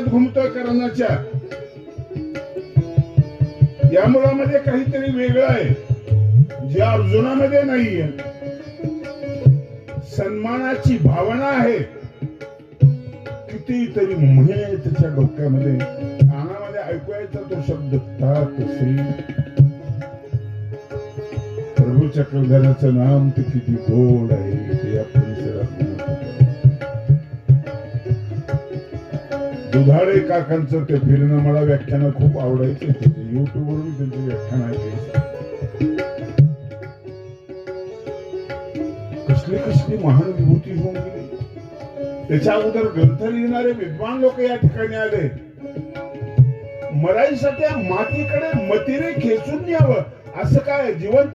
घुमतोय कर्णाच्या, या मुलामध्ये काहीतरी वेगळं आहे जे अर्जुनामध्ये नाहीये. सन्मानाची भावना आहे, कितीतरी म्हणे त्याच्या डोक्यामध्ये, कानामध्ये ऐकूयाचा तो शब्द तात श्री. प्रभू चक्रधराचं नाम ते किती गोड आहे ते या परिसरात. दुधाळे काकांचं ते फिरणं मला व्याख्यान खूप आवडायचे. युट्यूबवर मी त्यांची व्याख्यान ऐकायची. कसली कसली महान विभूती होऊन गेली. त्याच्या अगोदर ग्रंथ लिहिणारे विद्वान लोक या ठिकाणी आले. मराईसाठी मातीकडे मतीने खेचून यावं असं काय जीवन